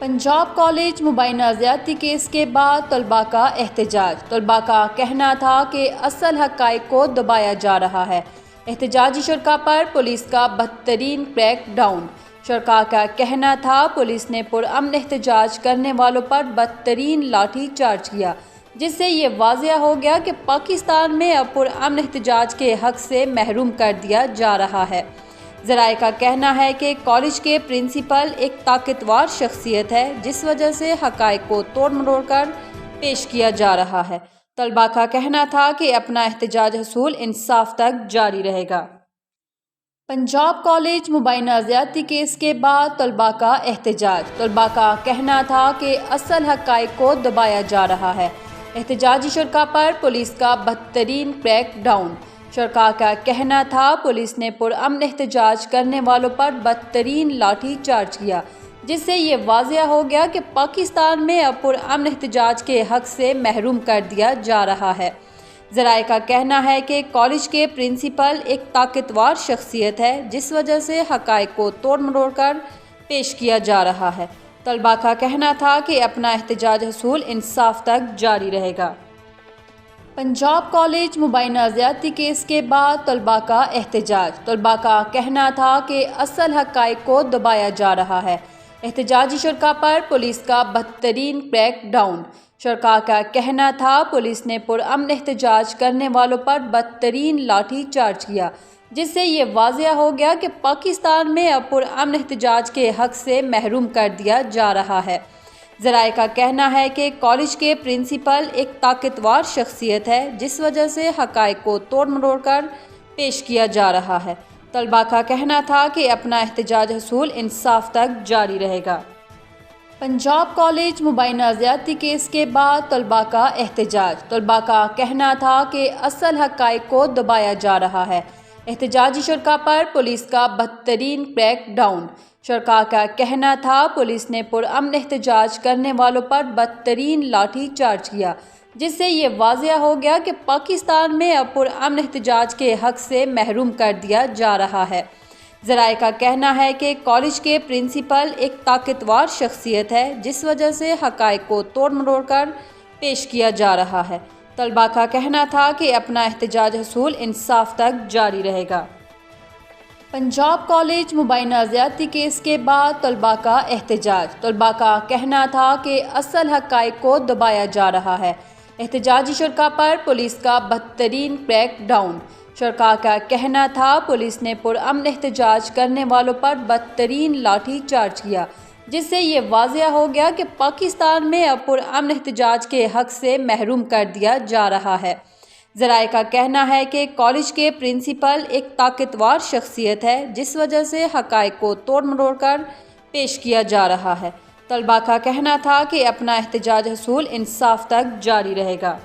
Punjab college مبینہ زیادتی case کے بعد طلباء کا احتجاج۔ طلباء کا کہنا تھا کہ اصل حقائق کو دبایا جا رہا ہے۔ احتجاجی شرکاء پر پولیس کا بدترین کریک ڈاؤن۔ شرکاء کا کہنا تھا پولیس نے پرامن احتجاج کرنے والوں پر بدترین لاٹھی چارج کیا، جس سے یہ واضح ہو گیا کہ پاکستان میں اب پرامن احتجاج کے حق سے محروم کر دیا جا رہا ہے۔ ذرائع کا کہنا ہے کہ کالج کے پرنسپل ایک طاقتور شخصیت ہے، جس وجہ سے حقائق کو توڑ مروڑ کر پیش کیا جا رہا ہے۔ طلباء کا کہنا تھا کہ اپنا احتجاج حصول انصاف تک جاری رہے گا۔ پنجاب کالج مبینہ زیادتی کیس کے بعد طلباء کا احتجاج۔ طلباء کا کہنا تھا کہ اصل حقائق کو دبایا جا رہا ہے۔ احتجاجی شرکاء پر پولیس کا بدترین کریک ڈاؤن۔ شرکاء کا کہنا تھا پولیس نے پرامن احتجاج کرنے والوں پر بدترین لاٹھی چارج کیا، جس سے یہ واضح ہو گیا کہ پاکستان میں اب پرامن احتجاج کے حق سے محروم کر دیا جا رہا ہے۔ ذرائع کا کہنا ہے کہ کالج کے پرنسپل ایک طاقتور شخصیت ہے، جس وجہ سے حقائق کو توڑ مروڑ کر پیش کیا جا رہا ہے۔ طلباء کا کہنا تھا کہ اپنا احتجاج حصول انصاف تک جاری رہے گا۔ پنجاب کالج مبینہ زیادتی کیس کے بعد طلباء کا احتجاج۔ طلباء کا کہنا تھا کہ اصل حقائق کو دبایا جا رہا ہے۔ احتجاجی شرکاء پر پولیس کا بدترین کریک ڈاؤن۔ شرکاء کا کہنا تھا پولیس نے پرامن احتجاج کرنے والوں پر بدترین لاٹھی چارج کیا، جس سے یہ واضح ہو گیا کہ پاکستان میں اب پرامن احتجاج کے حق سے محروم کر دیا جا رہا ہے۔ ذرائع کا کہنا ہے کہ کالج کے پرنسپل ایک طاقتور شخصیت ہے، جس وجہ سے حقائق کو توڑ مروڑ کر پیش کیا جا رہا ہے۔ طلباء کا کہنا تھا کہ اپنا احتجاج حصول انصاف تک جاری رہے گا۔ پنجاب کالج مبینہ زیادتی کیس کے بعد طلباء کا احتجاج۔ طلباء کا کہنا تھا کہ اصل حقائق کو دبایا جا رہا ہے۔ احتجاجی شرکاء پر پولیس کا بدترین کریک ڈاؤن۔ شرکاء کا کہنا تھا پولیس نے پرامن احتجاج کرنے والوں پر بدترین لاٹھی چارج کیا، جس سے یہ واضح ہو گیا کہ پاکستان میں اب پرامن احتجاج کے حق سے محروم کر دیا جا رہا ہے۔ ذرائع کا کہنا ہے کہ کالج کے پرنسپل ایک طاقتور شخصیت ہے، جس وجہ سے حقائق کو توڑ مروڑ کر پیش کیا جا رہا ہے۔ طلباء کا کہنا تھا کہ اپنا احتجاج حصول انصاف تک جاری رہے گا۔ پنجاب کالج مبینہ زیادتی کیس کے بعد طلباء کا احتجاج۔ طلباء کا کہنا تھا کہ اصل حقائق کو دبایا جا رہا ہے۔ احتجاجی شرکاء پر پولیس کا بدترین کریک ڈاؤن۔ شرکاء کا کہنا تھا پولیس نے پرامن احتجاج کرنے والوں پر بدترین لاٹھی چارج کیا، جس سے یہ واضح ہو گیا کہ پاکستان میں اب پرامن احتجاج کے حق سے محروم کر دیا جا رہا ہے۔ ذرائع کا کہنا ہے کہ کالج کے پرنسپل ایک طاقتور شخصیت ہے، جس وجہ سے حقائق کو توڑ مروڑ کر پیش کیا جا رہا ہے۔ طلباء کا کہنا تھا کہ اپنا احتجاج حصول انصاف تک جاری رہے گا۔